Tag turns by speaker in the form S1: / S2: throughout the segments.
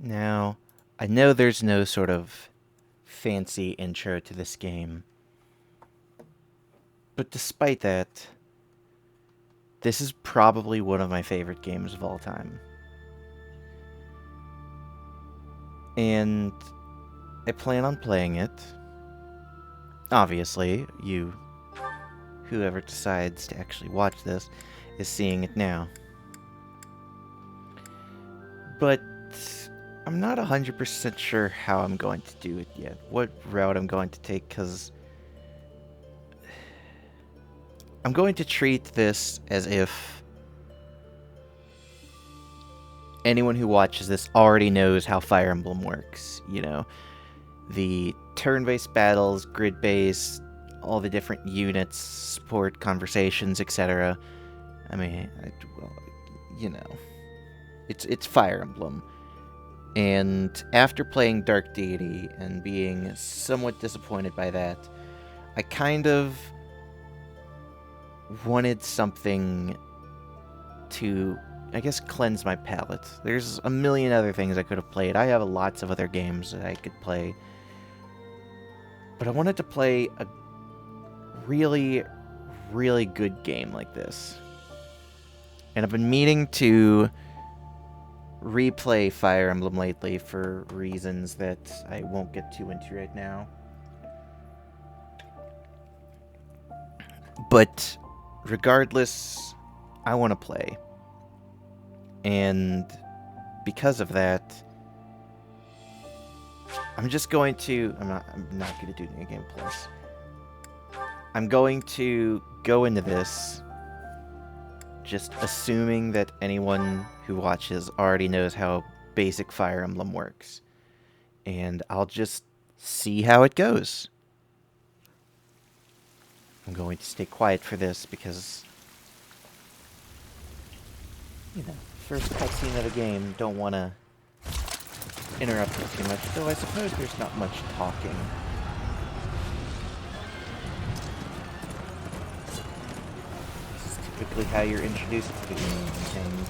S1: Now, I know there's no sort of fancy intro to this game, but despite that, this is probably one of my favorite games of all time. And I plan on playing it. Obviously, whoever decides to actually watch this, is seeing it now. But I'm not 100% sure how I'm going to do it yet, what route I'm going to take, because I'm going to treat this as if anyone who watches this already knows how Fire Emblem works. You know, the turn-based battles, grid-based, all the different units, support, conversations, etc. I mean, well, you know, it's Fire Emblem. And after playing Dark Deity and being somewhat disappointed by that, I kind of wanted something to, I guess, cleanse my palate. There's a million other things I could have played. I have lots of other games that I could play. But I wanted to play a really, really good game like this. And I've been meaning to replay Fire Emblem lately for reasons that I won't get too into right now. But regardless, I want to play. And because of that, I'm not going to do New Game Plus. I'm going to go into this just assuming that anyone who watches already knows how basic Fire Emblem works. And I'll just see how it goes. I'm going to stay quiet for this because, you know, first cutscene of the game, don't want to interrupt it too much, though I suppose there's not much talking. This is typically how you're introduced to the game, and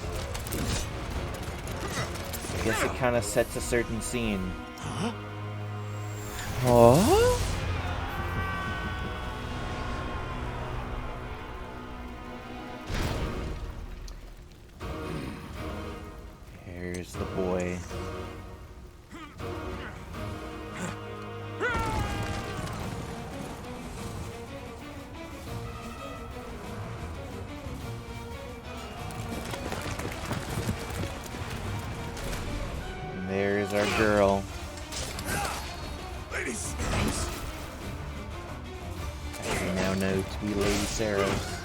S1: I guess it kind of sets a certain scene. Huh? There's the boy. And there's our girl.
S2: Ladies,
S1: As we now know to be Lady Saros.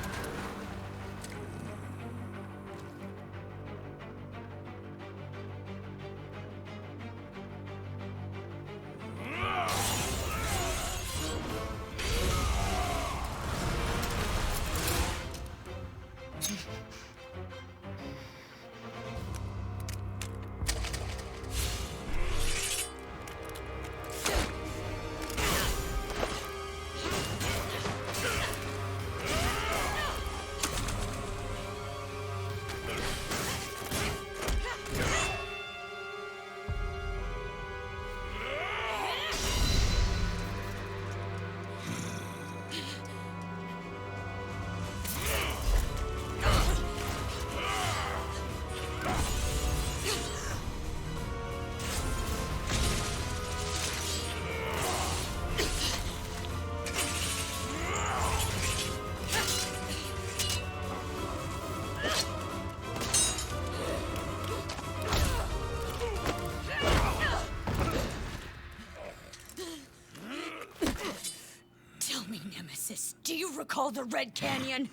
S3: Do you recall the Red Canyon?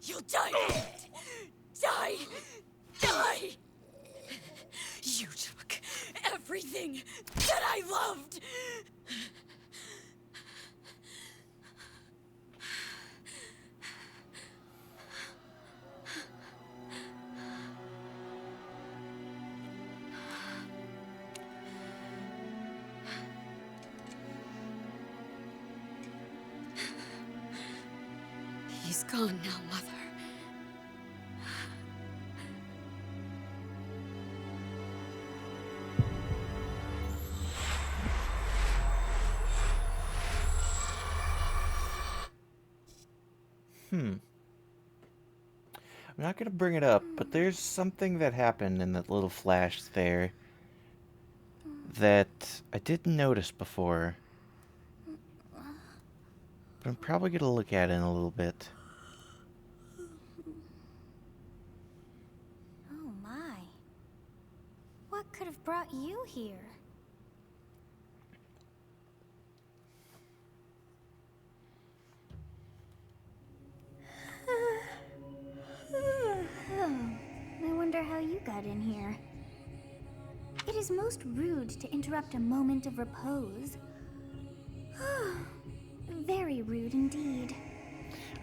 S3: You'll die in it. Die! Die! You took everything that I loved! He's gone now, Mother.
S1: I'm not gonna bring it up, but there's something that happened in that little flash there that I didn't notice before. But I'm probably gonna look at it in a little bit.
S2: Oh my. What could have brought you here? I wonder how you got in here. It is most rude to interrupt a moment of repose. Very rude indeed.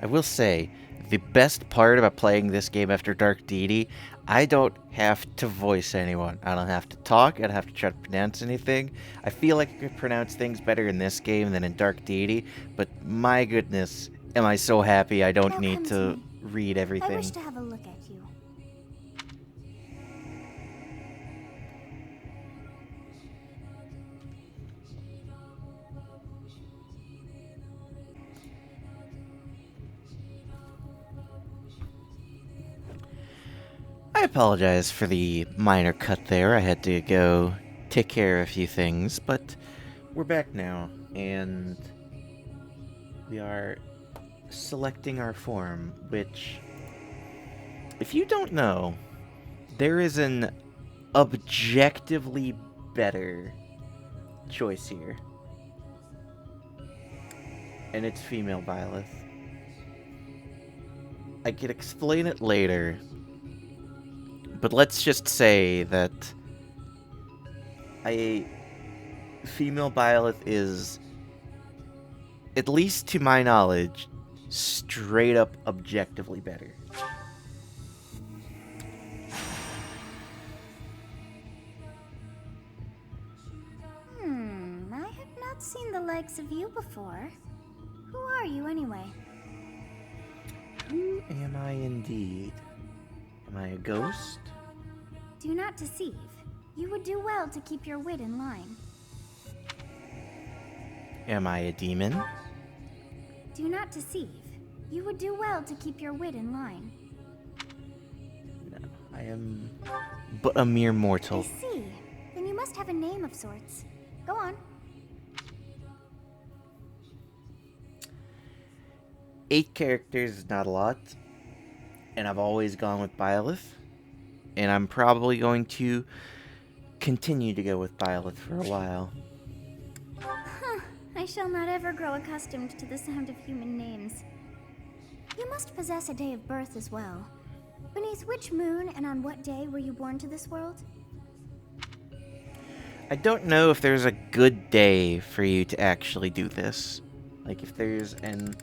S1: I will say, the best part about playing this game after Dark Deity, I don't have to voice anyone. I don't have to talk, I don't have to try to pronounce anything. I feel like I could pronounce things better in this game than in Dark Deity, but my goodness, am I so happy I don't
S2: Now
S1: need
S2: come
S1: to
S2: me.
S1: read
S2: I
S1: everything.
S2: wish to have a look at you.
S1: I apologize for the minor cut there. I had to go take care of a few things, but we're back now, and we are selecting our form, which, if you don't know, there is an objectively better choice here. And it's female Byleth. I could explain it later, but let's just say that female Byleth is, at least to my knowledge, straight up objectively better.
S2: I have not seen the likes of you before. Who are you anyway?
S1: Who am I indeed? Am I a ghost?
S2: Do not deceive. You would do well to keep your wit in line.
S1: Am I a demon?
S2: Do not deceive. You would do well to keep your wit in line.
S1: No, I am but a mere
S2: I
S1: mortal.
S2: see. Then you must have a name of sorts. Go on.
S1: 8 characters is not a lot, and I've always gone with Byleth, and I'm probably going to continue to go with Byleth for a while.
S2: I shall not ever grow accustomed to the sound of human names. You must possess a day of birth as well. Beneath which moon and on what day were you born to this world?
S1: I don't know if there's a good day for you to actually do this. Like, if there's an,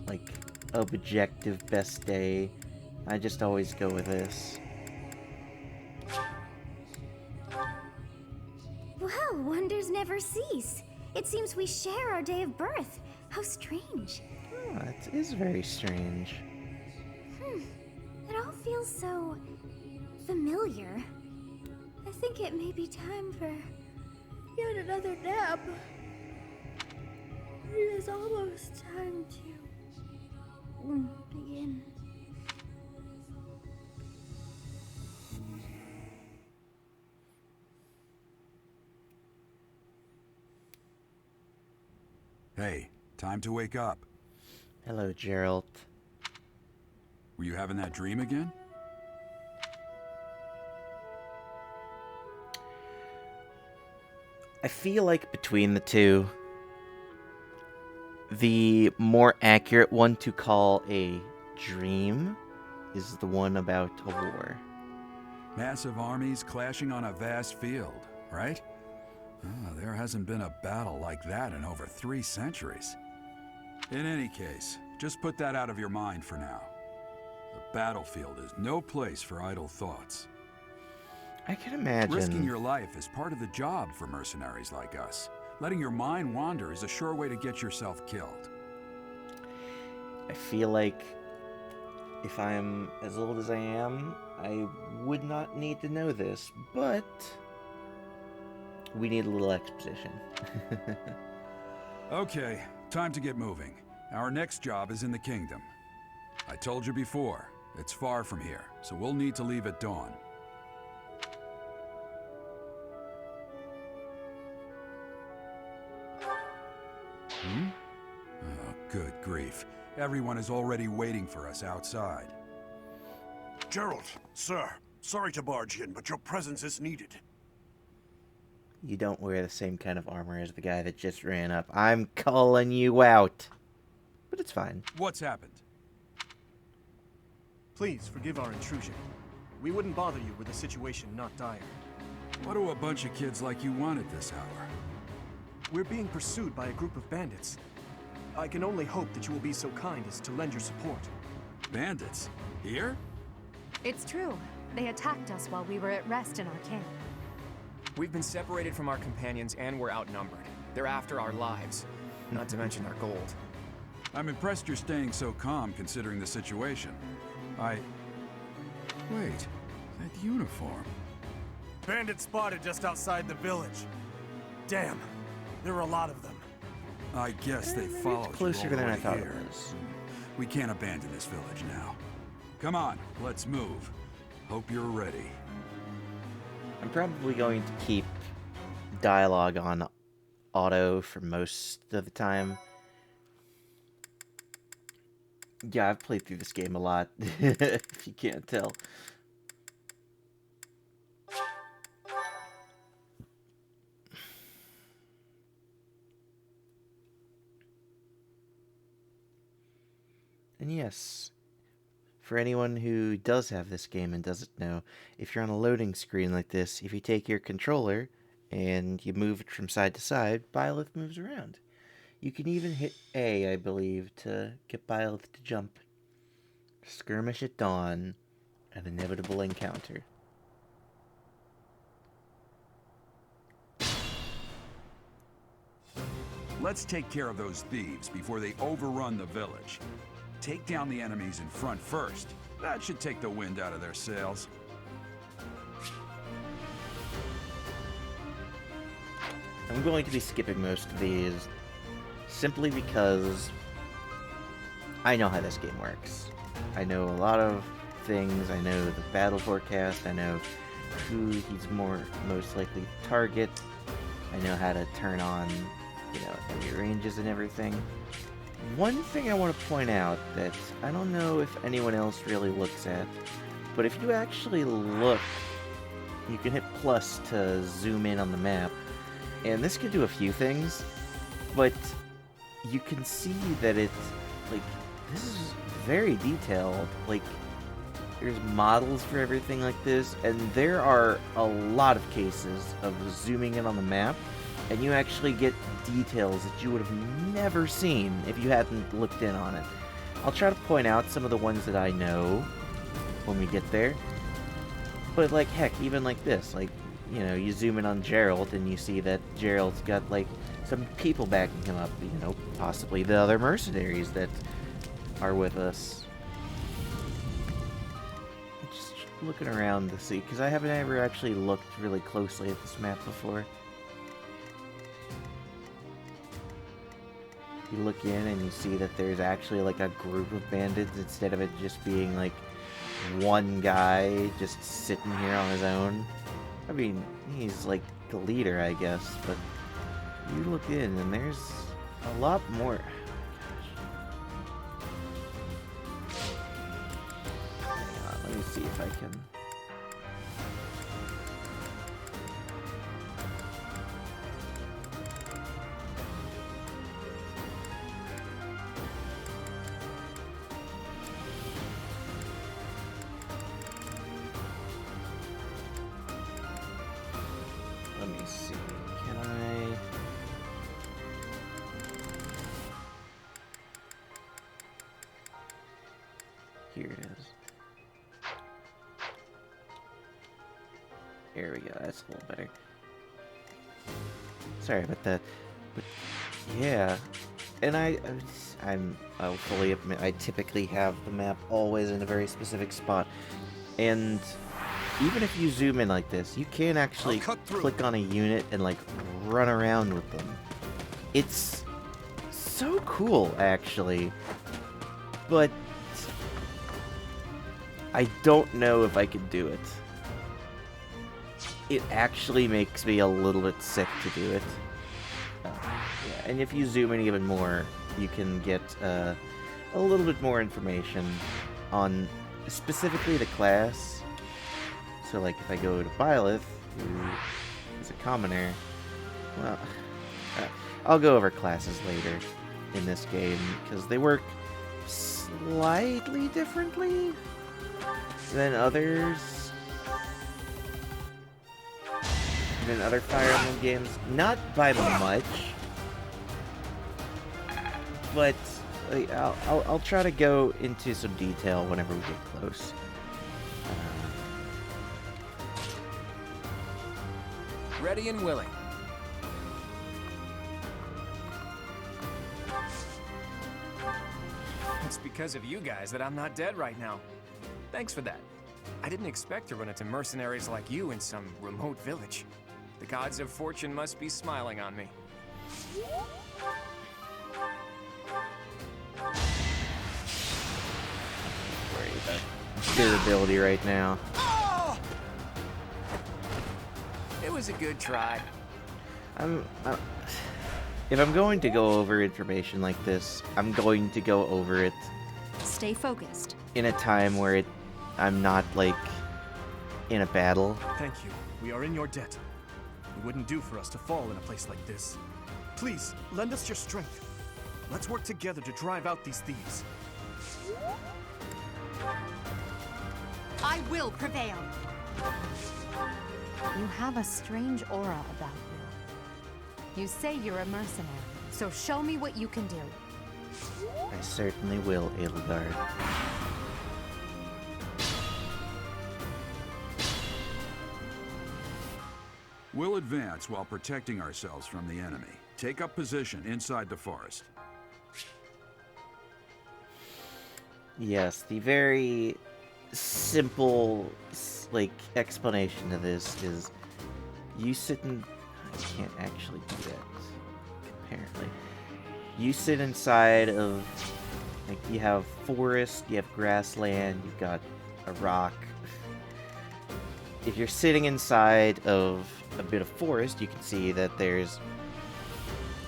S1: like, objective best day, I just always go with this.
S2: Well, wonders never cease. It seems we share our day of birth. How strange.
S1: Oh, it is very strange.
S2: It all feels so familiar. I think it may be time for yet another nap. It is almost time to begin.
S4: Hey, time to wake up.
S1: Hello, Gerald.
S4: Were you having that dream again?
S1: I feel like between the two, the more accurate one to call a dream is the one about a war.
S4: Massive armies clashing on a vast field, right? There hasn't been a battle like that in over 3 centuries. In any case, just put that out of your mind for now. The battlefield is no place for idle thoughts.
S1: I can imagine.
S4: Risking your life is part of the job for mercenaries like us. Letting your mind wander is a sure way to get yourself killed.
S1: I feel like if I'm as old as I am, I would not need to know this, but we need a little exposition.
S4: Okay, time to get moving. Our next job is in the kingdom. I told you before, it's far from here, so we'll need to leave at dawn. Oh, good grief. Everyone is already waiting for us outside.
S5: Gerald, sir, sorry to barge in, but your presence is needed.
S1: You don't wear the same kind of armor as the guy that just ran up. I'm calling you out. But it's fine.
S4: What's happened?
S6: Please forgive our intrusion. We wouldn't bother you were the situation not dire.
S4: What do a bunch of kids like you want at this hour?
S6: We're being pursued by a group of bandits. I can only hope that you will be so kind as to lend your support.
S4: Bandits? Here?
S7: It's true. They attacked us while we were at rest in our camp.
S8: We've been separated from our companions and we're outnumbered. They're after our lives, not to mention our gold.
S4: I'm impressed you're staying so calm considering the situation. Wait, that uniform.
S6: Bandits spotted just outside the village. Damn, there are a lot of them.
S4: I guess they followed
S1: closer
S4: you all
S1: than
S4: the
S1: I
S4: way
S1: thought
S4: here.
S1: it was.
S4: We can't abandon this village now. Come on, let's move. Hope you're ready.
S1: I'm probably going to keep dialogue on auto for most of the time. Yeah, I've played through this game a lot, if you can't tell. And yes, for anyone who does have this game and doesn't know, if you're on a loading screen like this, if you take your controller and you move it from side to side, Byleth moves around. You can even hit A, I believe, to get Byleth to jump. Skirmish at dawn, an inevitable encounter.
S4: Let's take care of those thieves before they overrun the village. Take down the enemies in front first. That should take the wind out of their sails.
S1: I'm going to be skipping most of these simply because I know how this game works. I know a lot of things. I know the battle forecast. I know who he's most likely to target. I know how to turn on, enemy ranges and everything. One thing I want to point out that I don't know if anyone else really looks at, but if you actually look, you can hit plus to zoom in on the map, and this can do a few things, but you can see that it's, this is very detailed. There's models for everything like this, and there are a lot of cases of zooming in on the map, and you actually get details that you would have never seen if you hadn't looked in on it. I'll try to point out some of the ones that I know when we get there. But heck, even like this, you zoom in on Gerald and you see that Gerald's got some people backing him up, possibly the other mercenaries that are with us. Just looking around to see, because I haven't ever actually looked really closely at this map before. You look in and you see that there's actually a group of bandits instead of it just being one guy just sitting here on his own. I mean, he's the leader, I guess, but you look in and there's a lot more. Hang on, let me see if I can. Let me see. Can I? Here it is. There we go. That's a little better. Sorry about that. But yeah, and I'll fully admit I typically have the map always in a very specific spot, and even if you zoom in like this, you can actually click on a unit and run around with them. It's so cool, actually. But I don't know if I could do it. It actually makes me a little bit sick to do it. Yeah, and if you zoom in even more, you can get a little bit more information on specifically the class. So, like, if I go to Byleth, who is a commoner, well, I'll go over classes later in this game, because they work slightly differently than others. Than other Fire Emblem games. Not by much. But I'll try to go into some detail whenever we get close.
S8: Ready and willing. It's because of you guys that I'm not dead right now. Thanks for that. I didn't expect to run into mercenaries like you in some remote village. The gods of fortune must be smiling on me.
S1: Worry about durability right now.
S8: Oh! It was a good try.
S1: If I'm going to go over information like this, I'm going to go over it
S7: Stay focused.
S1: in a time where I'm not, like, in a battle.
S6: Thank you. We are in your debt. It wouldn't do for us to fall in a place like this. Please, lend us your strength. Let's work together to drive out these thieves.
S7: I will prevail. You have a strange aura about you. You say you're a mercenary, so show me what you can do.
S1: I certainly will, Edelgard.
S4: We'll advance while protecting ourselves from the enemy. Take up position inside the forest.
S1: Yes, the very simple, like, explanation to this is you sit in... I can't actually do that, apparently. You sit inside of, like, you have forest, you have grassland, you've got a rock. If you're sitting inside of a bit of forest, you can see that there's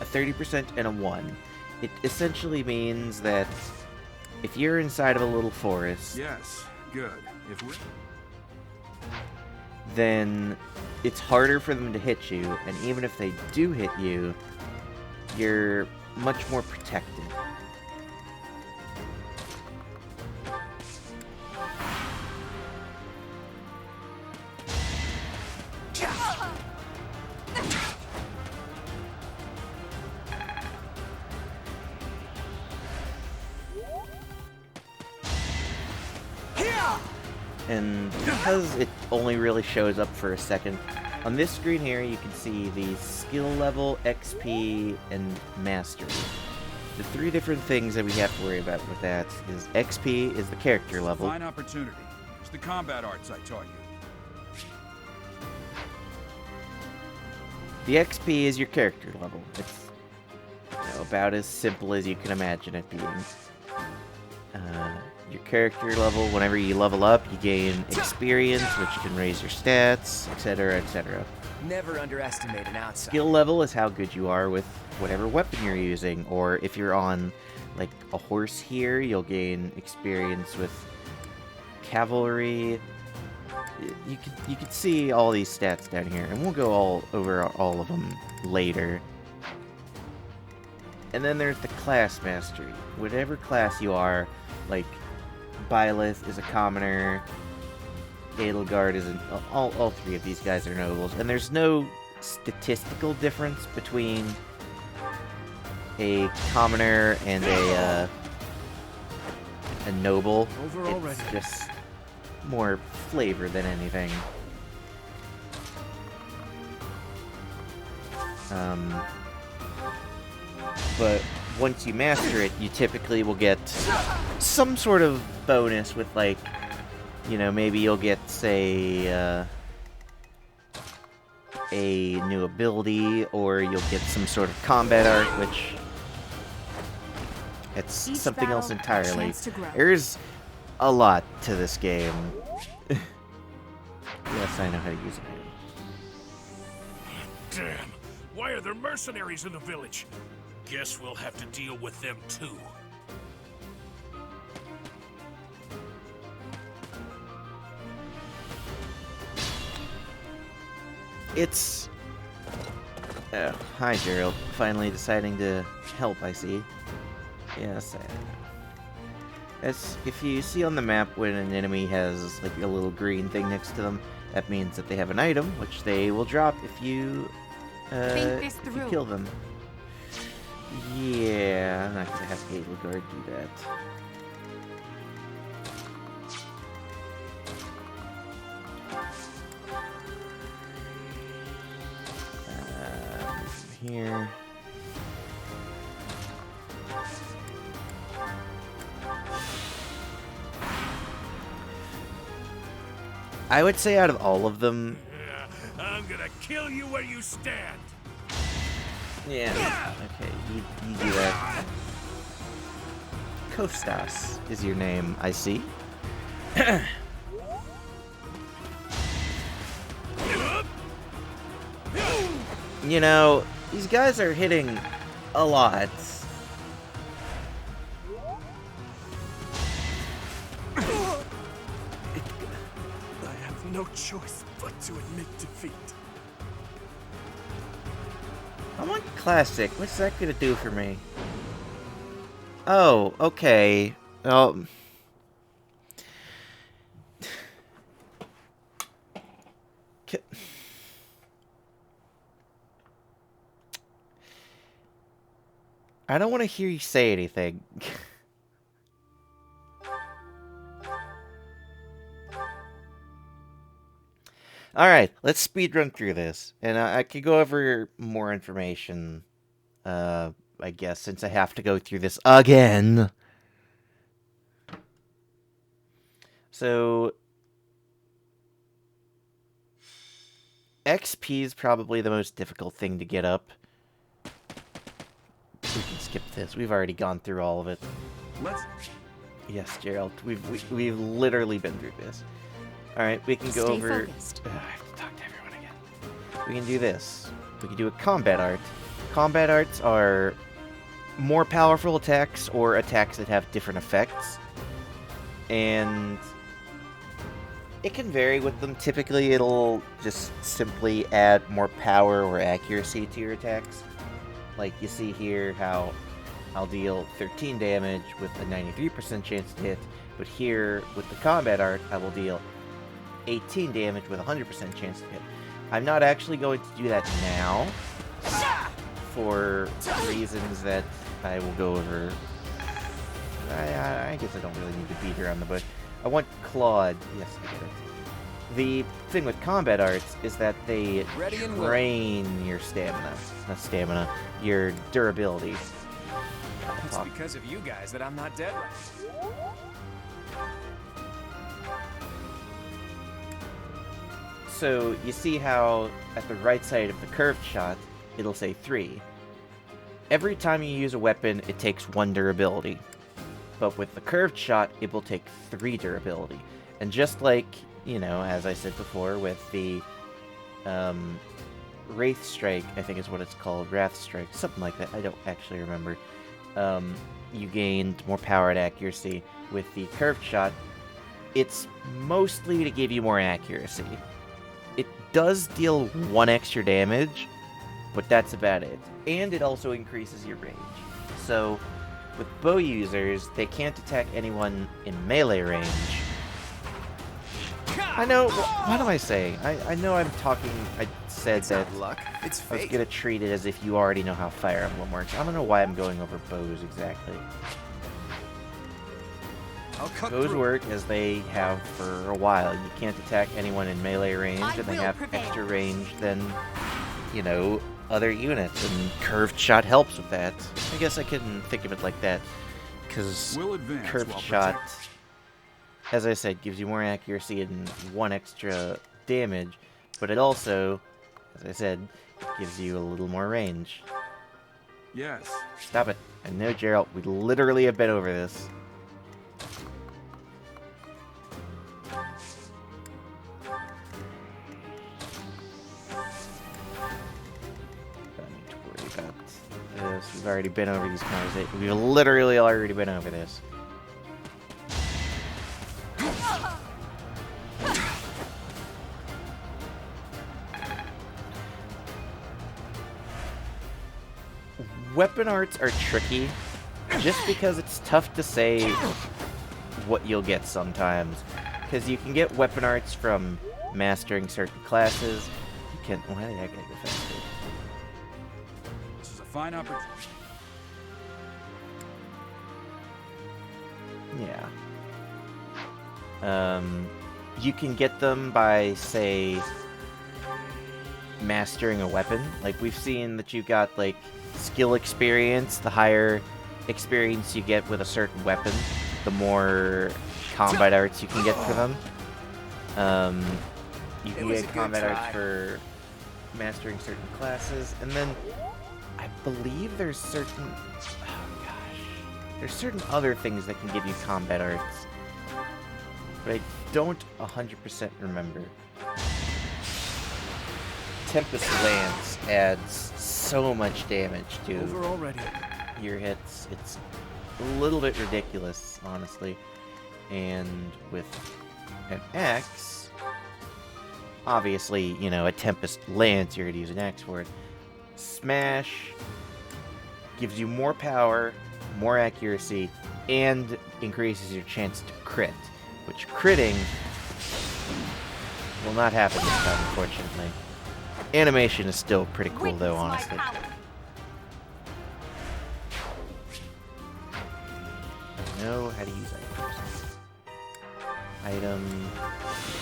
S1: a 30% and a 1. It essentially means that if you're inside of a little forest...
S4: Yes, good. If we...
S1: then it's harder for them to hit you, and even if they do hit you, you're much more protected. And because it only really shows up for a second, on this screen here you can see the skill level, XP, and mastery. The three different things that we have to worry about with that is XP is the character level.
S4: Fine opportunity. It's the combat arts I taught you.
S1: The XP is your character level. It's, you know, about as simple as you can imagine it being. Your character level, whenever you level up, you gain experience, which can raise your stats, etc., etc.
S8: Never underestimate an outsider.
S1: Skill level is how good you are with whatever weapon you're using, or if you're on, like, a horse here, you'll gain experience with cavalry. You can see all these stats down here, and we'll go all over all of them later. And then there's the class mastery. Whatever class you are, like, Byleth is a commoner, Edelgard is an... All three of these guys are nobles, and there's no statistical difference between a commoner and a noble.
S6: Over
S1: It's
S6: already.
S1: just more flavor than anything. But once you master it, you typically will get some sort of bonus with, like, you know, maybe you'll get, say, a new ability, or you'll get some sort of combat art, which... it's
S7: Each
S1: something else
S7: battle, a
S1: entirely.
S7: chance to grow.
S1: There's a lot to this game. Yes, I know how to use an item.
S5: Damn! Why are there mercenaries in the village? Guess we'll have to deal with them too.
S1: It's... Oh, hi, Gerald. Finally deciding to help, I see. Yes, if you see on the map when an enemy has like a little green thing next to them, that means that they have an item, which they will drop if you kill them. Yeah, I'm not gonna have Epilogue do that. Here. I would say out of all of them...
S5: I'm gonna kill you where you stand!
S1: Yeah, okay, you do that. Kostas is your name, I see. You know, these guys are hitting a lot.
S6: I have no choice but to admit defeat.
S1: I'm on Classic. What's that gonna do for me? Oh, okay. Oh. I don't want to hear you say anything. Alright, let's speedrun through this. And I could go over more information, I guess, since I have to go through this again. So, XP is probably the most difficult thing to get up. We can skip this. We've already gone through all of it.
S6: Let's...
S1: Yes, Gerald. We've literally been through this. Alright, we can go
S3: Stay
S1: over...
S3: focused.
S1: I have to talk to everyone again. We can do this. We can do a combat art. Combat arts are more powerful attacks or attacks that have different effects. And it can vary with them. Typically, it'll just simply add more power or accuracy to your attacks. Like, you see here how I'll deal 13 damage with a 93% chance to hit, but here, with the combat art, I will deal 18 damage with a 100% chance to hit. I'm not actually going to do that now, for reasons that I will go over. I guess I don't really need to beat around the bush. I want Claude. Yes, I get it. The thing with combat arts is that they drain your stamina. Not stamina, your durability.
S8: It's because of you guys that I'm not dead.
S1: So, you see how at the right side of the curved shot, it'll say 3. Every time you use a weapon, it takes 1 durability. But with the curved shot, it will take 3 durability. And just like, you know, as I said before, with the Wraith Strike, I think is what it's called, Wrath Strike, something like that, I don't actually remember. You gained more power and accuracy. With the curved shot, it's mostly to give you more accuracy. It does deal 1 extra damage, but that's about it. And it also increases your range. So, with bow users, they can't attack anyone in melee range. I know, what am I saying? I know I'm talking, I said that
S8: luck. It's
S1: I was
S8: fate.
S1: gonna treat it as if you already know how Fire Emblem works. I don't know why I'm going over bows exactly. Bows work as they have for a while. You can't attack anyone in melee range, and they have extra range than, you know, other units, and curved shot helps with that. I guess I can think of it like that, because curved shot, as I said, gives you more accuracy and 1 extra damage, but it also, as I said, gives you a little more range.
S4: Yes.
S1: Stop it. I know, Gerald, we literally have been over this. this. We've already been over these conversations. We've literally already been over this. Weapon arts are tricky, just because it's tough to say what you'll get sometimes. Because you can get weapon arts from mastering certain classes. You can... Why did I get defensive?
S4: This is a fine opportunity.
S1: Yeah. You can get them by, say, mastering a weapon. Like, we've seen that you got, like, skill experience. The higher experience you get with a certain weapon, the more combat arts you can get for them. You can get combat arts for mastering certain classes, and then I believe there's certain... Oh gosh. There's certain other things that can give you combat arts, but I don't 100% remember. Tempest Lance adds so much damage to
S6: Over already.
S1: your hits. It's a little bit ridiculous, honestly. And with an X, obviously, you know, a Tempest Lance, you're going to use an X for it. Smash gives you more power, more accuracy, and increases your chance to crit, which critting will not happen this time, unfortunately. Animation is still pretty cool, though, honestly. I know how to use items. Item.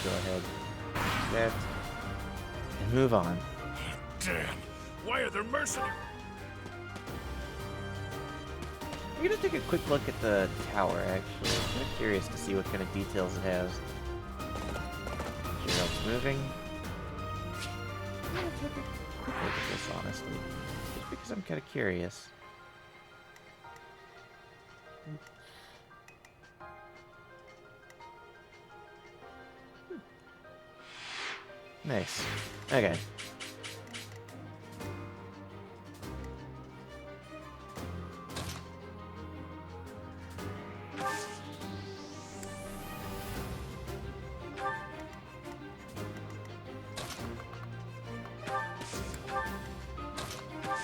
S1: Go ahead. Do that. And move on.
S5: Damn! Why are there mercenaries?
S1: We're gonna take a quick look at the tower, actually. I'm kind of curious to see what kind of details it has. Gerald's moving. I'm gonna take a quick look at this, honestly. Just because I'm kind of curious. Nice. Okay.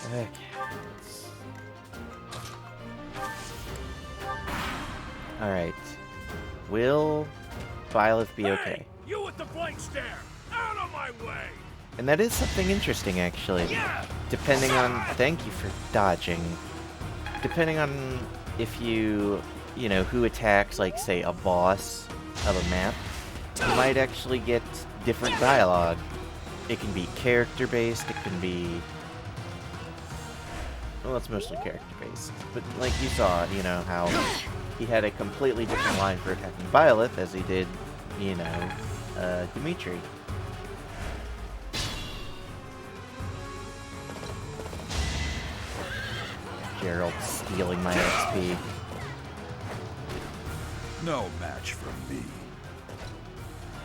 S1: Okay. Alright. Will Violet be okay?
S5: Hey, you with the blank stare! Out of my way!
S1: And that is something interesting, actually.
S5: Yeah.
S1: Depending on... Thank you for dodging. Depending on if you know, who attacks, like, say, a boss of a map, you might actually get different dialogue. It can be character-based, it can be... Well, it's mostly character-based. But, like, you saw, you know, how he had a completely different line for attacking Violet as he did, you know, Dimitri. Gerald stealing my XP.
S4: No match for me.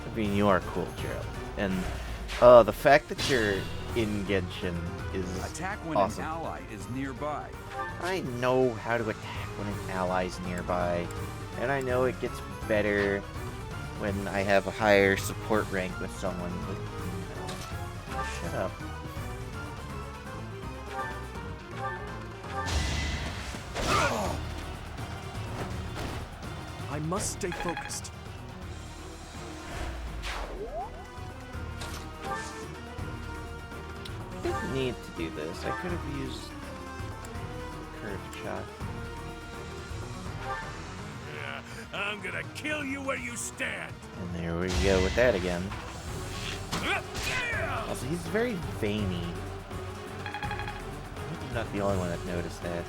S1: I mean, you are cool, Gerald. And, the fact that you're in Genshin is
S4: Attack when
S1: awesome.
S4: an ally is nearby.
S1: I know how to attack when an ally's nearby. And I know it gets better when I have a higher support rank with someone, but, you know, shut up.
S6: I must stay focused.
S1: I didn't need to do this. I could have used curved shot.
S5: Yeah, I'm gonna kill you where you stand!
S1: And there we go with that again.
S5: Yeah!
S1: Also, he's very veiny. I hope I'm not the only one that noticed that.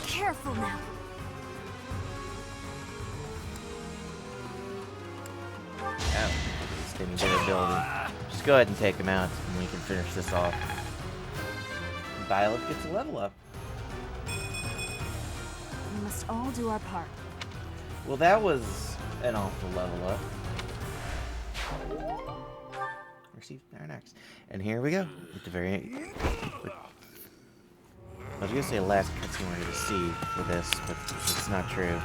S2: Careful now.
S1: Oh, he's getting good ability. Just go ahead and take him out, and we can finish this off. Violet gets a level up.
S7: We must all do our part.
S1: Well, that was an awful level up. Receive our next. And here we go. At the very... was gonna say the last cutscene we're gonna see for this, but it's not true.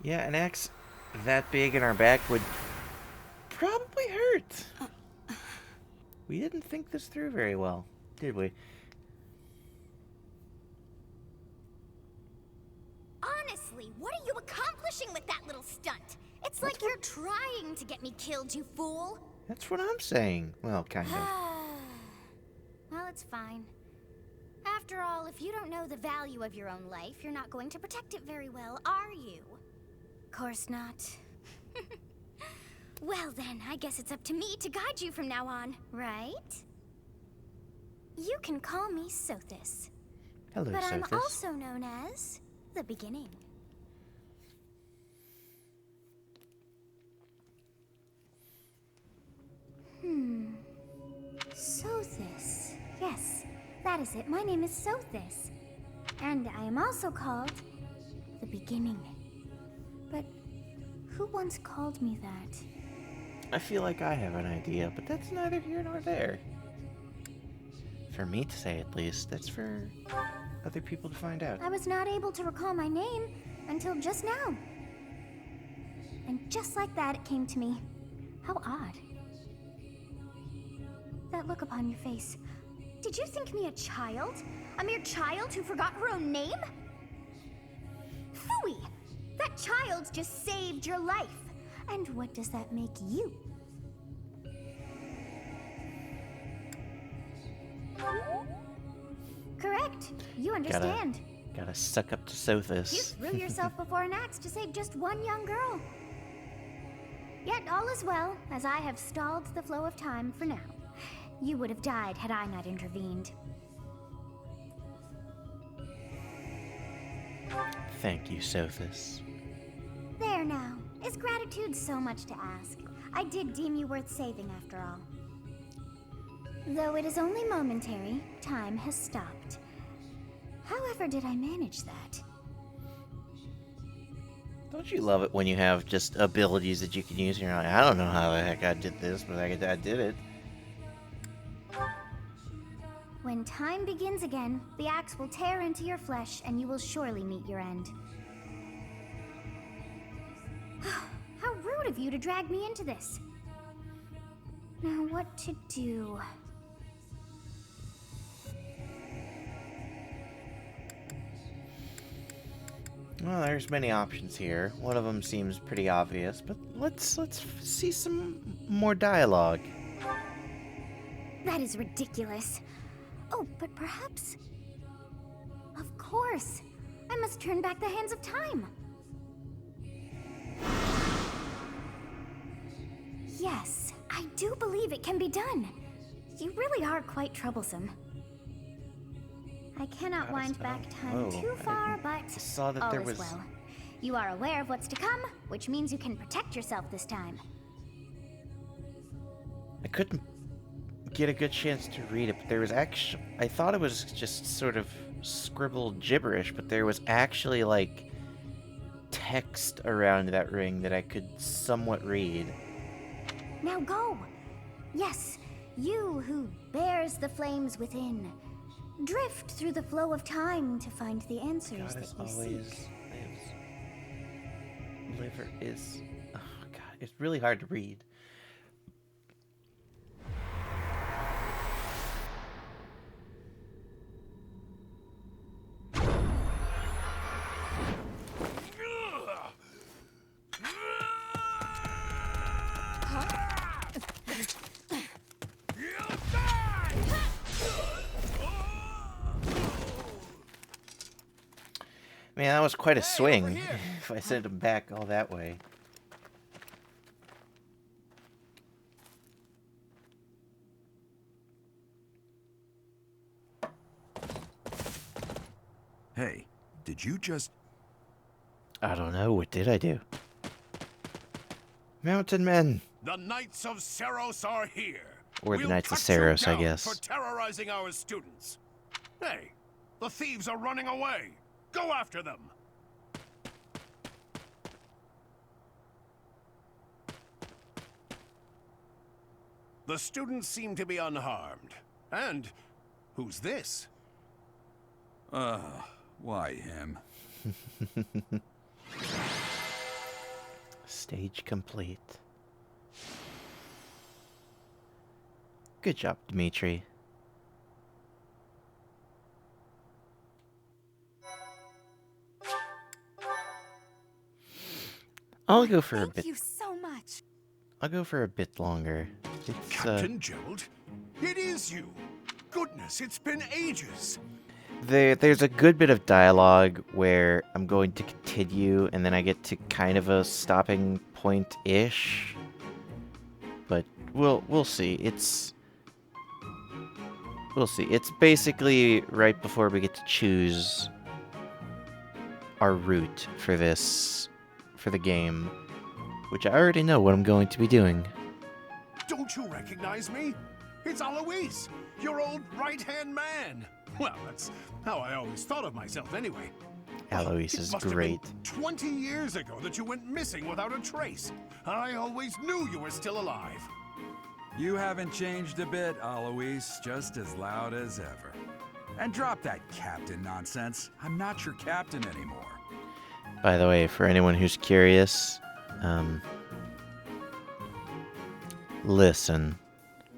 S1: Yeah, an axe that big in our back would probably hurt. We didn't think this through very well, did we?
S2: Honestly, what are you accomplishing with that little stunt? It's like you're trying to get me killed, you fool.
S1: That's what I'm saying. Well, kind of.
S2: Well, it's fine. After all, if you don't know the value of your own life, you're not going to protect it very well, are you? Course not. Well then, I guess it's up to me to guide you from now on, right? You can call me Sothis.
S1: Hello,
S2: But I'm
S1: Sothis.
S2: also known as the Beginning. Sothis. Yes, that is it. My name is Sothis. And I am also called the Beginning. But who once called me that?
S1: I feel like I have an idea, but that's neither here nor there. For me to say, at least. That's for other people to find out.
S2: I was not able to recall my name until just now. And just like that, it came to me. How odd. That look upon your face. Did you think me a child? A mere child who forgot her own name? Phooey! That child just saved your life. And what does that make you? Correct. You understand.
S1: Gotta suck up to Sothis.
S2: You threw yourself before an axe to save just one young girl. Yet all is well, as I have stalled the flow of time for now. You would have died had I not intervened.
S1: Thank you, Sothis.
S2: There now. Is gratitude so much to ask? I did deem you worth saving after all. Though it is only momentary, time has stopped. However did I manage that?
S1: Don't you love it when you have just abilities that you can use and you're like, I don't know how the heck I did this, but I did it.
S2: When time begins again, the axe will tear into your flesh and you will surely meet your end. How rude of you to drag me into this. Now what to do?
S1: Well, there's many options here. One of them seems pretty obvious, but let's see some more dialogue.
S2: That is ridiculous. Oh, but perhaps... Of course. I must turn back the hands of time. Yes, I do believe it can be done. You really are quite troublesome. I cannot wind back time too far, but
S1: saw that
S2: all
S1: there
S2: is
S1: was...
S2: well. You are aware of what's to come, which means you can protect yourself this time.
S1: I couldn't get a good chance to read it, but there was actually... I thought it was just sort of scribbled gibberish, but there was actually, like, text around that ring that I could somewhat read.
S2: Now go! Yes, you who bears the flames within. Drift through the flow of time to find the answers that you
S1: always
S2: seek.
S1: lives. Liver is... Oh, God. It's really hard to read. Man, that was quite a swing, if I sent him back all that way.
S4: Hey, did you just...
S1: I don't know, what did I do? Mountain men!
S5: The Knights of Seros are here.
S1: Or the
S5: We'll
S1: Knights of
S5: cut you
S1: Seros, I
S5: down
S1: guess.
S5: For terrorizing our students. Hey, the thieves are running away. Go after them.
S9: The students seem to be unharmed. And who's this?
S4: Why him?
S1: Stage complete. Good job, Dimitri. I'll go for a bit.
S7: Thank you so much.
S1: I'll go for a bit longer. It's
S9: Captain Gerald? It is you! Goodness, it's been ages!
S1: there's a good bit of dialogue where I'm going to continue, and then I get to kind of a stopping point-ish. But we'll see. We'll see. It's basically right before we get to choose our route for the game, which I already know what I'm going to be doing.
S9: Don't you recognize me? It's Alois, your old right-hand man. Well, that's how I always thought of myself anyway.
S1: Alois is great.
S9: 20 years ago that you went missing without a trace. I always knew you were still alive.
S4: You haven't changed a bit, Alois. Just as loud as ever. And drop that captain nonsense. I'm not your captain anymore.
S1: By the way, for anyone who's curious, listen.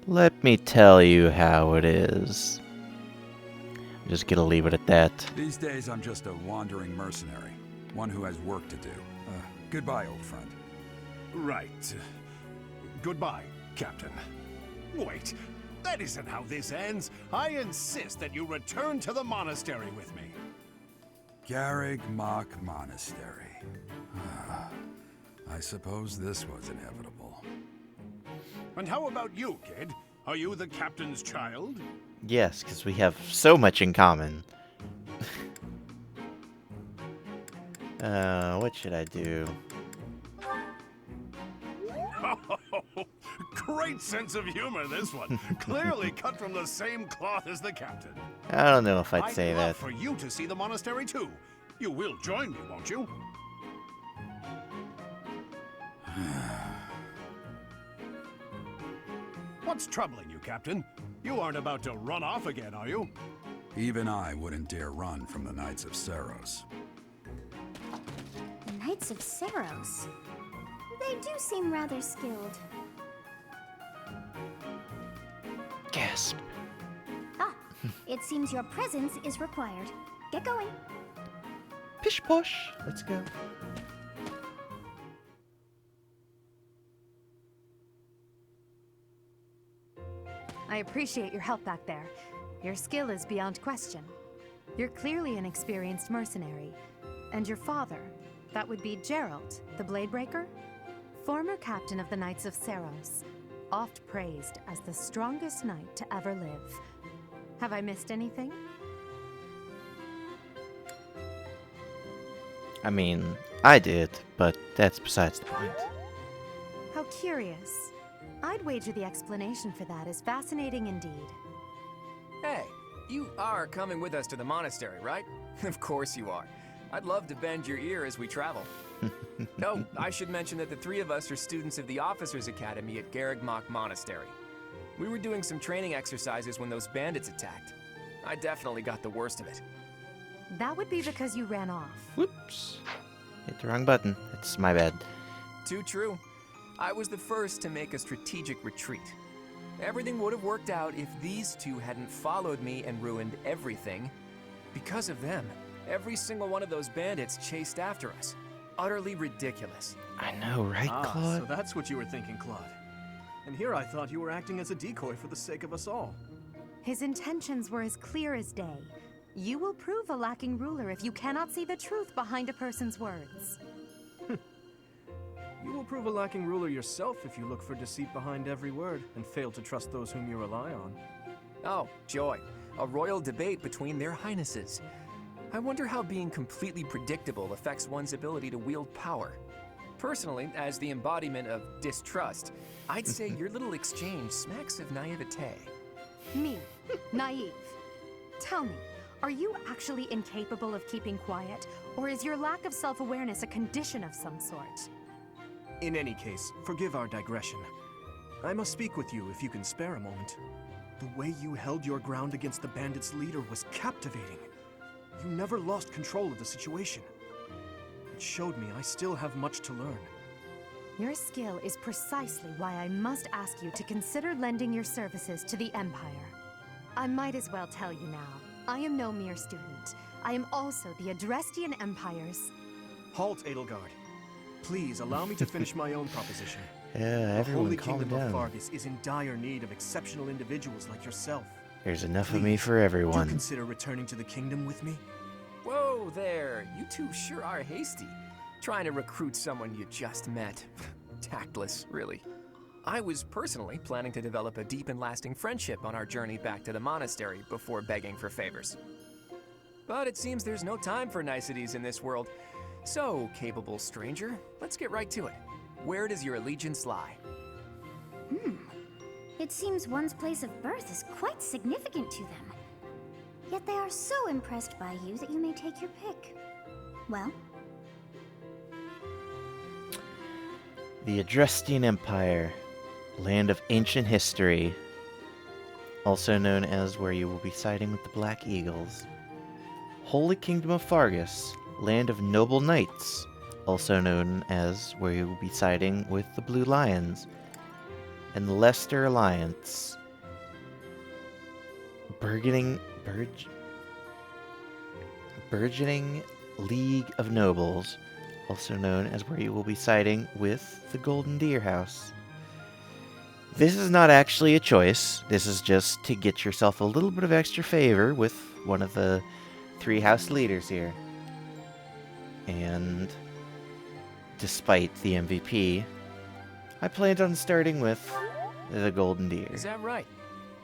S1: Let me tell you how it is. I'm just gonna leave it at that.
S4: These days, I'm just a wandering mercenary. One who has work to do. Goodbye, old friend.
S9: Right. Goodbye, Captain. Wait, that isn't how this ends. I insist that you return to the monastery with me.
S4: Garreg Mach Monastery. I suppose this was inevitable.
S9: And how about you, kid? Are you the captain's child?
S1: Yes, because we have so much in common. What should I do?
S9: Great sense of humor, this one. Clearly cut from the same cloth as the captain.
S1: I don't know if I'd say
S9: I'd love
S1: that.
S9: for you to see the monastery too. You will join me, won't you? What's troubling you, Captain? You aren't about to run off again, are you?
S4: Even I wouldn't dare run from the Knights of Seros.
S2: The Knights of Seros. They do seem rather skilled.
S1: Gasp.
S2: Ah, it seems your presence is required. Get going.
S1: Pish posh. Let's go.
S7: I appreciate your help back there. Your skill is beyond question. You're clearly an experienced mercenary. And your father, that would be Gerald, the Bladebreaker? Former captain of the Knights of Seros, oft praised as the strongest knight to ever live. Have I missed anything?
S1: I mean, I did, but that's besides the point.
S7: How curious. I'd wager the explanation for that is fascinating indeed.
S8: Hey, you are coming with us to the monastery, right? Of course you are. I'd love to bend your ear as we travel. No, I should mention that the three of us are students of the Officers' Academy at Garreg Mach Monastery. We were doing some training exercises when those bandits attacked. I definitely got the worst of it.
S7: That would be because you ran off.
S1: Whoops. Hit the wrong button. It's my bad.
S8: Too true. I was the first to make a strategic retreat. Everything would have worked out if these two hadn't followed me and ruined everything. Because of them, every single one of those bandits chased after us. Utterly ridiculous.
S1: I know, right, Claude?
S6: So that's what you were thinking, Claude. And here I thought you were acting as a decoy for the sake of us all.
S7: His intentions were as clear as day. You will prove a lacking ruler if you cannot see the truth behind a person's words.
S6: You will prove a lacking ruler yourself if you look for deceit behind every word and fail to trust those whom you rely on.
S8: Oh, joy. A royal debate between their highnesses. I wonder how being completely predictable affects one's ability to wield power. Personally, as the embodiment of distrust, I'd say your little exchange smacks of naivete.
S7: Me, naive. Tell me, are you actually incapable of keeping quiet, or is your lack of self-awareness a condition of some sort?
S6: In any case, forgive our digression. I must speak with you if you can spare a moment. The way you held your ground against the bandits' leader was captivating. You never lost control of the situation. It showed me I still have much to learn.
S7: Your skill is precisely why I must ask you to consider lending your services to the Empire. I might as well tell you now, I am no mere student. I am also the Adrestian Empire's...
S6: Halt, Edelgard. Please allow me to finish my own proposition.
S1: Yeah,
S6: The
S1: everyone
S6: Holy
S1: calm
S6: Kingdom of
S1: down.
S6: Fargus is in dire need of exceptional individuals like yourself.
S1: There's enough of
S6: Please,
S1: me for
S6: Do
S1: everyone.
S6: consider returning to the kingdom with me?
S8: Whoa there, you two sure are hasty. Trying to recruit someone you just met. Tactless, really. I was personally planning to develop a deep and lasting friendship on our journey back to the monastery before begging for favors. But it seems there's no time for niceties in this world. So, capable stranger, let's get right to it. Where does your allegiance lie?
S2: It seems one's place of birth is quite significant to them. Yet they are so impressed by you that you may take your pick. Well,
S1: The Adrestian Empire, land of ancient history, also known as where you will be siding with the Black Eagles. Holy Kingdom of Fargus, land of noble knights, also known as where you will be siding with the Blue Lions. And Leicester Alliance, burgeoning League of Nobles, also known as where you will be siding with the Golden Deer House. This is not actually a choice. This is just to get yourself a little bit of extra favor with one of the three house leaders here. And despite the MVP, I planned on starting with the Golden Deer.
S8: Is that right?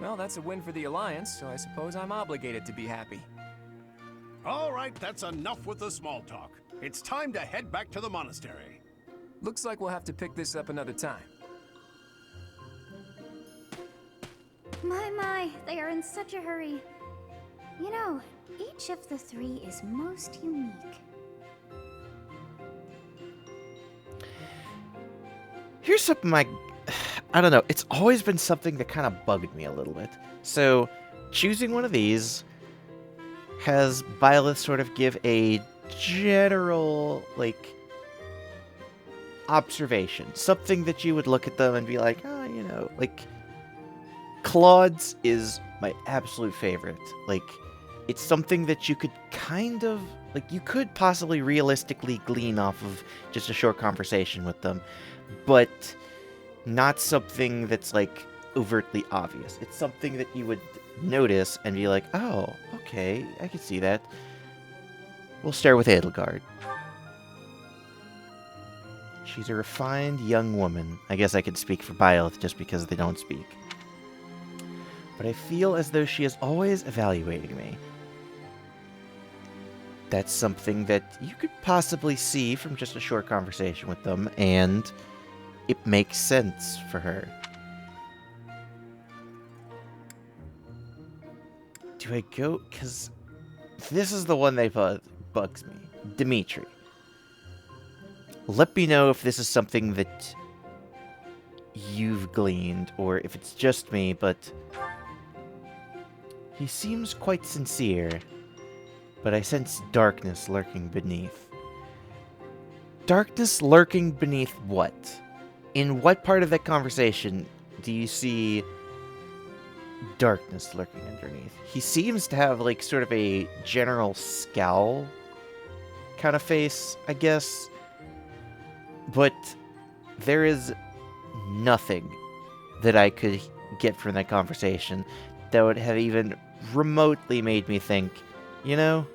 S8: Well, that's a win for the Alliance, so I suppose I'm obligated to be happy.
S9: All right, that's enough with the small talk. It's time to head back to the monastery.
S8: Looks like we'll have to pick this up another time.
S2: my, they are in such a hurry. You know, each of the three is most unique.
S1: Here's something I don't know. It's always been something that kind of bugged me a little bit. So, choosing one of these has Byleth sort of give a general, like, observation. Something that you would look at them and be like, oh, you know, like, Claude's is my absolute favorite. Like, it's something that you could kind of, like, you could possibly realistically glean off of just a short conversation with them, but not something that's, like, overtly obvious. It's something that you would notice and be like, oh, okay, I can see that. We'll start with Edelgard. She's a refined young woman. I guess I could speak for Byleth just because they don't speak. But I feel as though she is always evaluating me. That's something that you could possibly see from just a short conversation with them, and it makes sense for her. Do I go? Because this is the one that bugs me. Dimitri. Let me know if this is something that you've gleaned, or if it's just me, but he seems quite sincere, but I sense darkness lurking beneath. Darkness lurking beneath what? In what part of that conversation do you see darkness lurking underneath? He seems to have, like, sort of a general scowl kind of face, I guess. But there is nothing that I could get from that conversation that would have even remotely made me think, you know,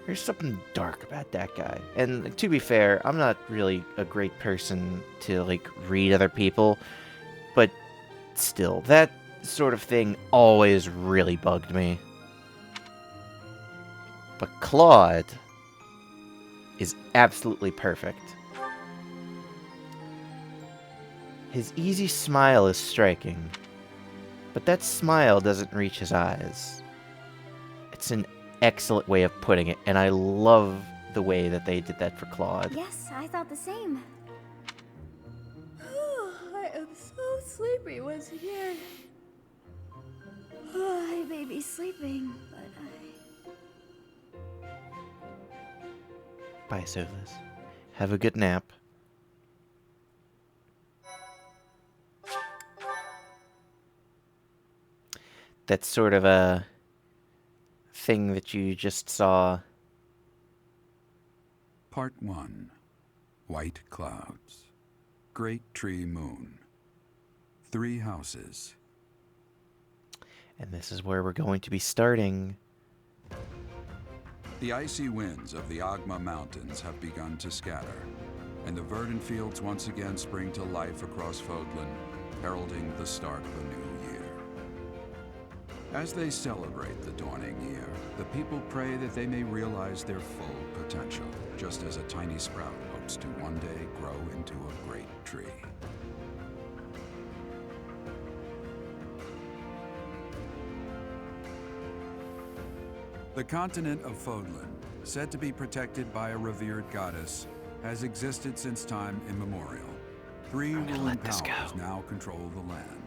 S1: there's something dark about that guy. And to be fair, I'm not really a great person to, like, read other people, but still, that sort of thing always really bugged me. But Claude is absolutely perfect. His easy smile is striking, but that smile doesn't reach his eyes. It's an excellent way of putting it, and I love the way that they did that for Claude.
S2: Yes, I thought the same. I'm so sleepy once again. I may be sleeping, but
S1: Bye, Solas. Have a good nap. That's sort of a thing that you just saw.
S4: Part 1. White clouds. Great tree moon. 3 houses.
S1: And this is where we're going to be starting.
S4: The icy winds of the Agma Mountains have begun to scatter, and the verdant fields once again spring to life across Fodlan, heralding the start of a new year. As they celebrate the dawning year, the people pray that they may realize their full potential, just as a tiny sprout hopes to one day grow into a great tree. The continent of Fodlan, said to be protected by a revered goddess, has existed since time immemorial. 3 ruling powers now control the land.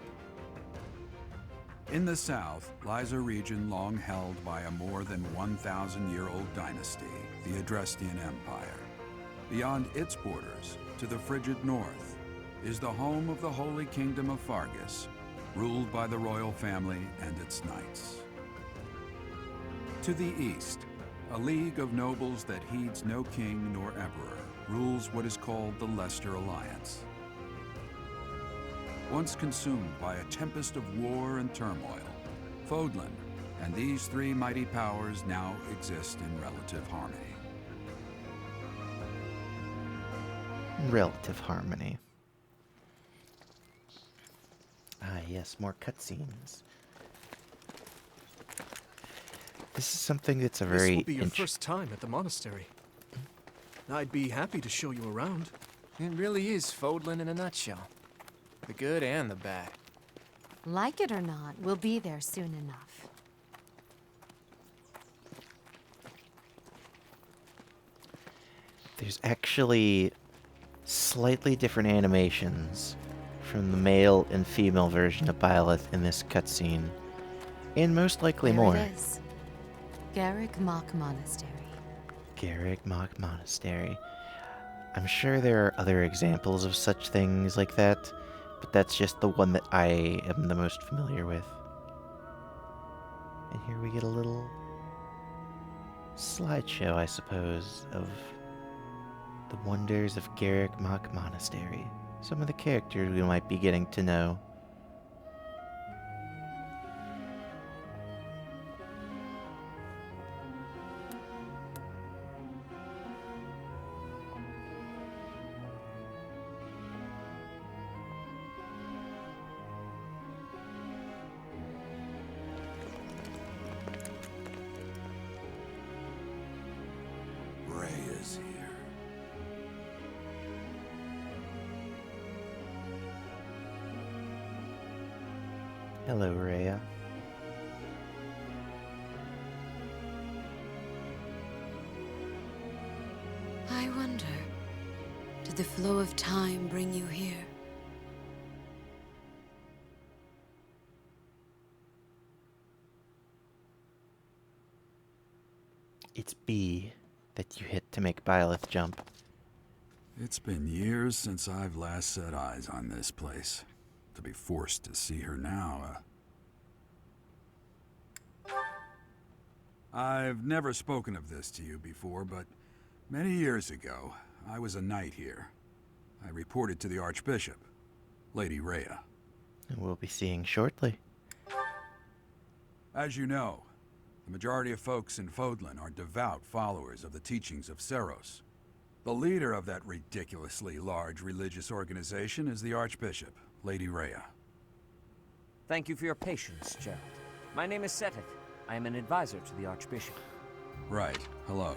S4: In the south lies a region long held by a more than 1,000-year-old dynasty, the Adrestian Empire. Beyond its borders, to the frigid north, is the home of the Holy Kingdom of Fargus, ruled by the royal family and its knights. To the east, a league of nobles that heeds no king nor emperor rules what is called the Leicester Alliance. Once consumed by a tempest of war and turmoil, Fodlan and these 3 mighty powers now exist in relative harmony.
S1: Relative harmony. Ah, yes, more cutscenes. This is something that's a very...
S6: This will be your first time at the monastery. I'd be happy to show you around.
S8: It really is Fodlan in a nutshell. The good and the bad.
S7: Like it or not, we'll be there soon enough.
S1: There's actually slightly different animations from the male and female version of Byleth in this cutscene. And most likely
S7: There
S1: more.
S7: it is. Garrick Mock Monastery.
S1: Garrick Mock Monastery. I'm sure there are other examples of such things like that, but that's just the one that I am the most familiar with. And here we get a little slideshow, I suppose, of the wonders of Garrick Mock Monastery. Some of the characters we might be getting to know.
S4: Ray is here.
S1: Hello, Rhea.
S3: I wonder, did the flow of time bring you here?
S1: It's B that you hit to make Byleth jump.
S4: It's been years since I've last set eyes on this place. To be forced to see her now, I've never spoken of this to you before, but many years ago, I was a knight here. I reported to the Archbishop, Lady Rhea.
S1: And we'll be seeing shortly.
S4: As you know, the majority of folks in Fodlan are devout followers of the teachings of Seros. The leader of that ridiculously large religious organization is the Archbishop, Lady Rhea.
S10: Thank you for your patience, Gerald. My name is Seteth. I am an advisor to the Archbishop.
S4: Right. Hello.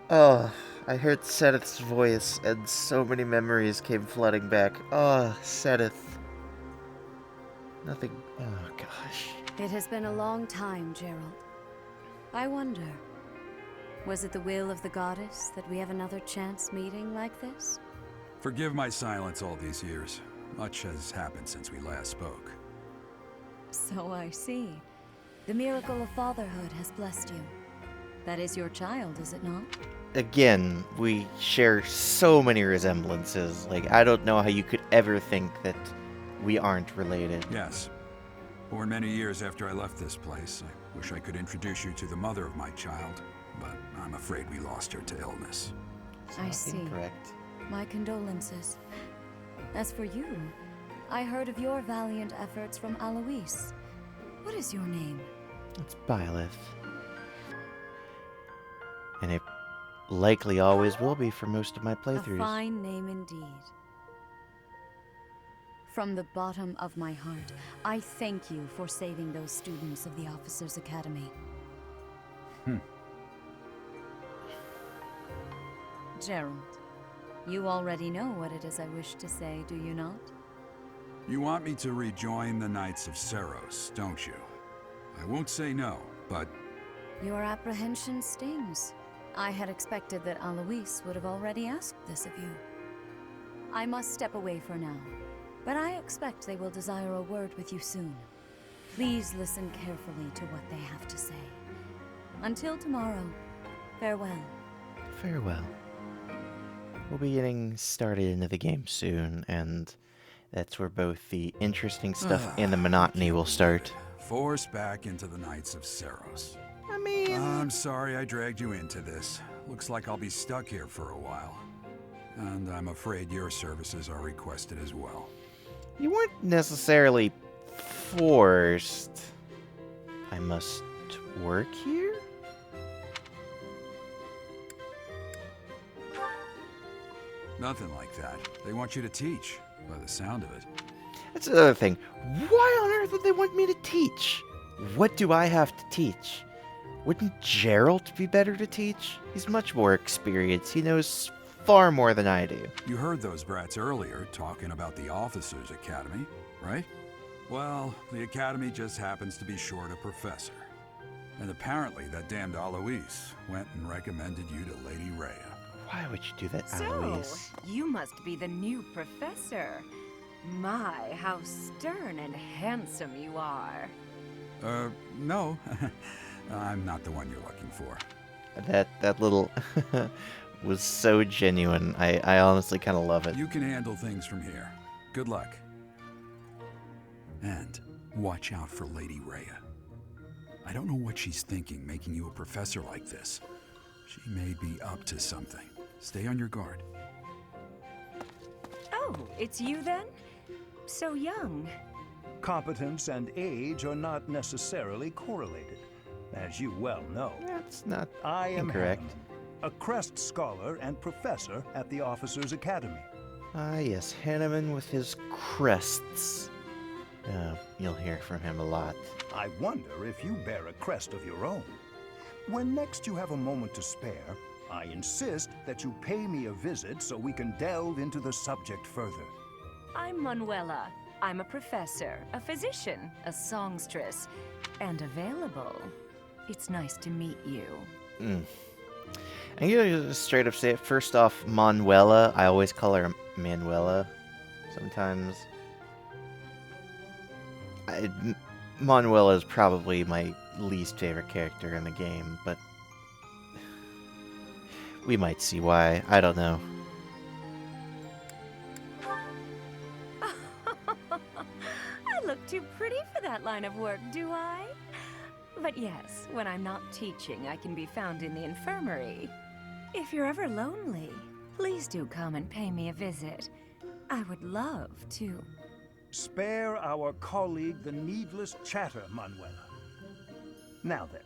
S1: Oh, I heard Seteth's voice, and so many memories came flooding back. Oh, Seteth. Nothing... Oh, gosh.
S7: It has been a long time, Gerald. I wonder, was it the will of the goddess that we have another chance meeting like this?
S4: Forgive my silence all these years. Much has happened since we last spoke.
S11: So I see. The miracle of fatherhood has blessed you. That is your child, is it not?
S1: Again, we share so many resemblances. Like, I don't know how you could ever think that we aren't related.
S4: Yes. Born many years after I left this place, I wish I could introduce you to the mother of my child, but I'm afraid we lost her to illness.
S11: I see.
S1: Incorrect.
S11: My condolences. As for you, I heard of your valiant efforts from Alois. What is your name?
S1: It's Byleth. And it likely always will be for most of my playthroughs.
S11: A fine name indeed. From the bottom of my heart, I thank you for saving those students of the Officers' Academy. Gerald, you already know what it is I wish to say, do you not?
S4: You want me to rejoin the Knights of Seiros, don't you? I won't say no, but...
S11: Your apprehension stings. I had expected that Alois would have already asked this of you. I must step away for now, but I expect they will desire a word with you soon. Please listen carefully to what they have to say. Until tomorrow, farewell.
S1: Farewell. We'll be getting started into the game soon, and that's where both the interesting stuff and the monotony will start.
S4: Forced back into the Knights of Seiros.
S1: I mean...
S4: I'm sorry I dragged you into this. Looks like I'll be stuck here for a while. And I'm afraid your services are requested as well.
S1: You weren't necessarily forced. I must work here?
S4: Nothing like that. They want you to teach, by the sound of it.
S1: That's another thing. Why on earth would they want me to teach? What do I have to teach? Wouldn't Gerald be better to teach? He's much more experienced. He knows far more than I do.
S4: You heard those brats earlier talking about the Officers' Academy, right? Well, the Academy just happens to be short a professor. And apparently that damned Alois went and recommended you to Lady Rhea.
S1: Why would you do that,
S12: So,
S1: Alois?
S12: you must be the new professor. My, how stern and handsome you are.
S4: No. I'm not the one you're looking for.
S1: That little was so genuine. I honestly kind of love it.
S4: You can handle things from here. Good luck. And watch out for Lady Rhea. I don't know what she's thinking making you a professor like this. She may be up to something. Stay on your guard.
S12: Oh, it's you then? So young.
S13: Competence and age are not necessarily correlated, as you well know.
S1: That's not
S13: I am
S1: incorrect.
S13: Hanneman, a Crest Scholar and professor at the Officers' Academy.
S1: Ah, yes, Hanneman with his crests. You'll hear from him a lot.
S13: I wonder if you bear a crest of your own. When next you have a moment to spare, I insist that you pay me a visit so we can delve into the subject further.
S12: I'm Manuela. I'm a professor, a physician, a songstress, and available. It's nice to meet you.
S1: I'm gonna just straight up say it. First off, Manuela. I always call her Manuela. Sometimes. Manuela is probably my least favorite character in the game, but we might see why. I don't know.
S12: I look too pretty for that line of work, do I? But yes, when I'm not teaching, I can be found in the infirmary. If you're ever lonely, please do come and pay me a visit. I would love to.
S13: Spare our colleague the needless chatter, Manuela. Now then,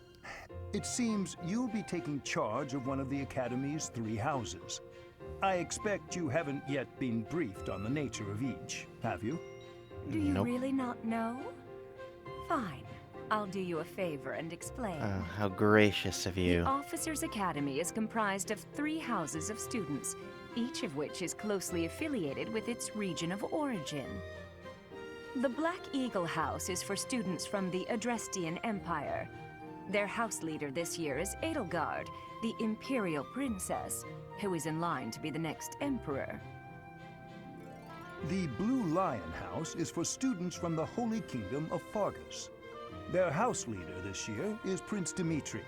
S13: it seems you'll be taking charge of one of the Academy's 3 houses. I expect you haven't yet been briefed on the nature of each, have you?
S12: Do you
S1: Nope.
S12: really not know? Fine. I'll do you a favor and explain.
S1: Oh, how gracious of you.
S12: The Officers' Academy is comprised of 3 houses of students, each of which is closely affiliated with its region of origin. The Black Eagle House is for students from the Adrestian Empire. Their house leader this year is Edelgard, the Imperial Princess, who is in line to be the next Emperor.
S13: The Blue Lion House is for students from the Holy Kingdom of Fargus. Their house leader this year is Prince Dimitri.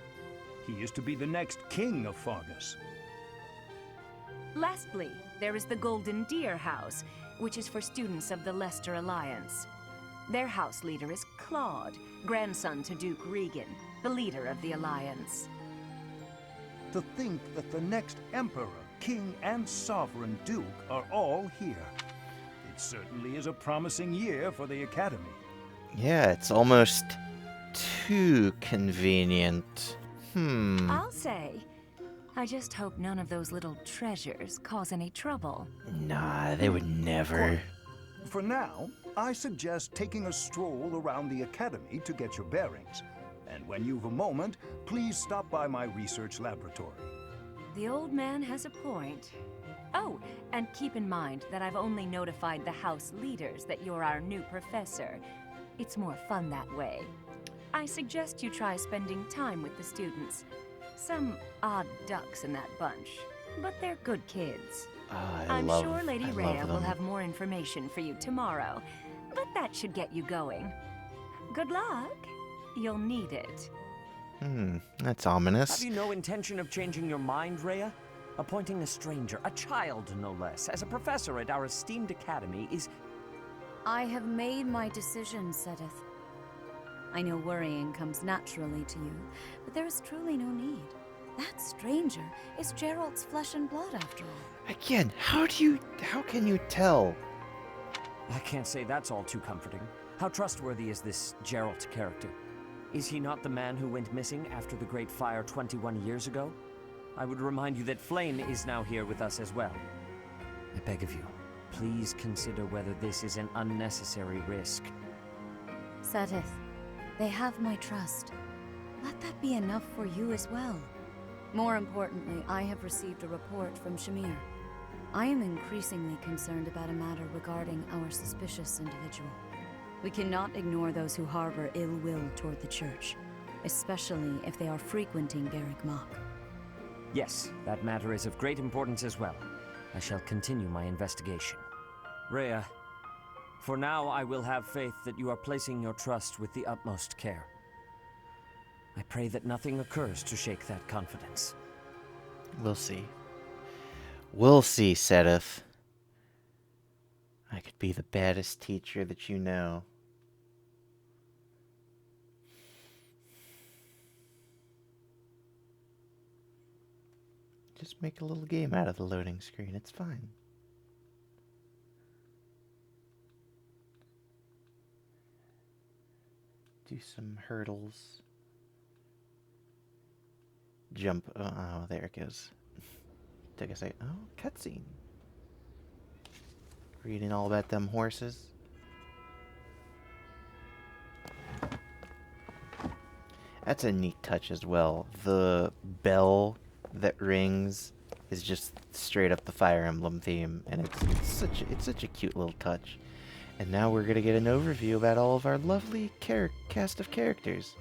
S13: He is to be the next king of Fargus.
S12: Lastly, there is the Golden Deer House, which is for students of the Leicester Alliance. Their house leader is Claude, grandson to Duke Regan, the leader of the Alliance.
S13: To think that the next emperor, king, and sovereign duke are all here. It certainly is a promising year for the Academy.
S1: Yeah, it's almost too convenient.
S12: I'll say. I just hope none of those little treasures cause any trouble.
S1: Nah, they would never.
S13: For now, I suggest taking a stroll around the Academy to get your bearings. And when you've a moment, please stop by my research laboratory.
S12: The old man has a point. Oh, and keep in mind that I've only notified the house leaders that you're our new professor. It's more fun that way. I suggest you try spending time with the students. Some odd ducks in that bunch, but they're good kids. I'm sure Lady Rhea will have more information for you tomorrow, but that should get you going. Good luck. You'll need it.
S1: That's ominous.
S10: Have you no intention of changing your mind, Rhea? Appointing a stranger, a child no less, as a professor at our esteemed academy is...
S11: I have made my decision, Sedith. I know worrying comes naturally to you, but there is truly no need. That stranger is Gerald's flesh and blood, after all.
S1: Again, how can you tell?
S10: I can't say that's all too comforting. How trustworthy is this Gerald character? Is he not the man who went missing after the Great Fire 21 years ago? I would remind you that Flame is now here with us as well. I beg of you, please consider whether this is an unnecessary risk.
S11: Sedith, they have my trust. Let that be enough for you as well. More importantly, I have received a report from Shamir. I am increasingly concerned about a matter regarding our suspicious individual. We cannot ignore those who harbor ill will toward the Church, especially if they are frequenting Garrick Mach.
S10: Yes, that matter is of great importance as well. I shall continue my investigation. Rhea, for now I will have faith that you are placing your trust with the utmost care. I pray that nothing occurs to shake that confidence.
S1: We'll see. We'll see, Sedith. I could be the baddest teacher that you know. Just make a little game out of the loading screen. It's fine. Do some hurdles. Jump. Oh, there it goes. Took a second. Oh, cutscene. Reading all about them horses. That's a neat touch as well. The bell that rings is just straight up the Fire Emblem theme, and it's such a cute little touch. And now we're gonna get an overview about all of our lovely cast of characters.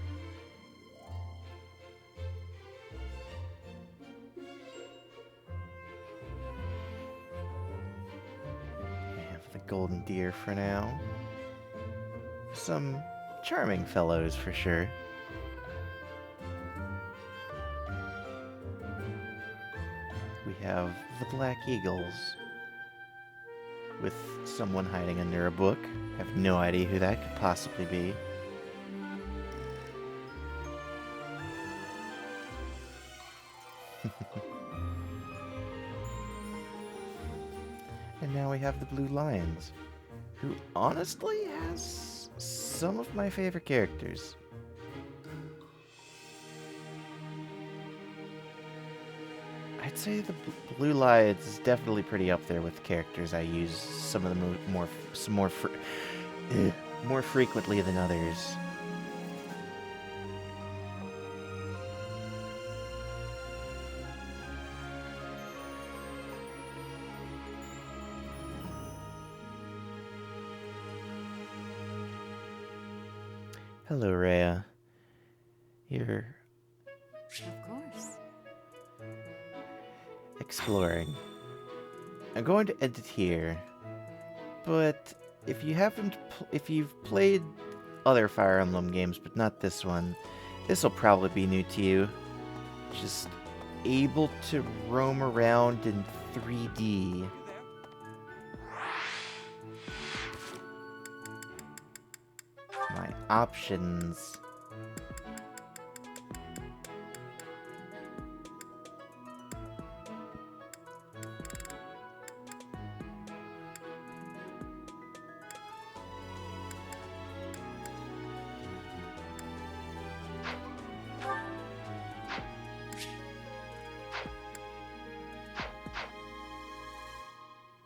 S1: Golden Deer for now. Some charming fellows for sure. We have the Black Eagles with someone hiding under a book. I have no idea who that could possibly be. And now we have the Blue Lions, who honestly has some of my favorite characters. I'd say the Blue Lions is definitely pretty up there with the characters I use some of the more frequently than others. Hello, Rhea. You're...
S11: Of course.
S1: Exploring. I'm going to end it here. but if you've played other Fire Emblem games, but not this one, this will probably be new to you. Just able to roam around in 3D. My options.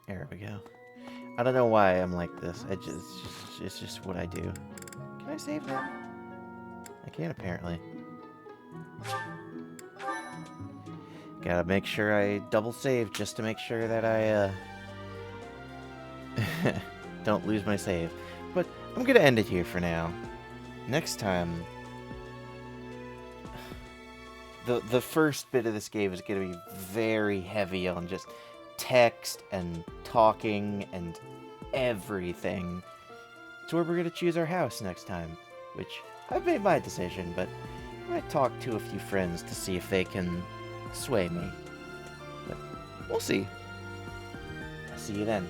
S1: There we go. I don't know why I'm like this. It's just what I do. Can I save that? I can apparently. Gotta make sure I double save just to make sure that I don't lose my save. But I'm gonna end it here for now. Next time, the first bit of this game is gonna be very heavy on just text and talking and everything. So we're gonna choose our house next time, which I've made my decision, but I might talk to a few friends to see if they can sway me. But we'll see. I'll see you then.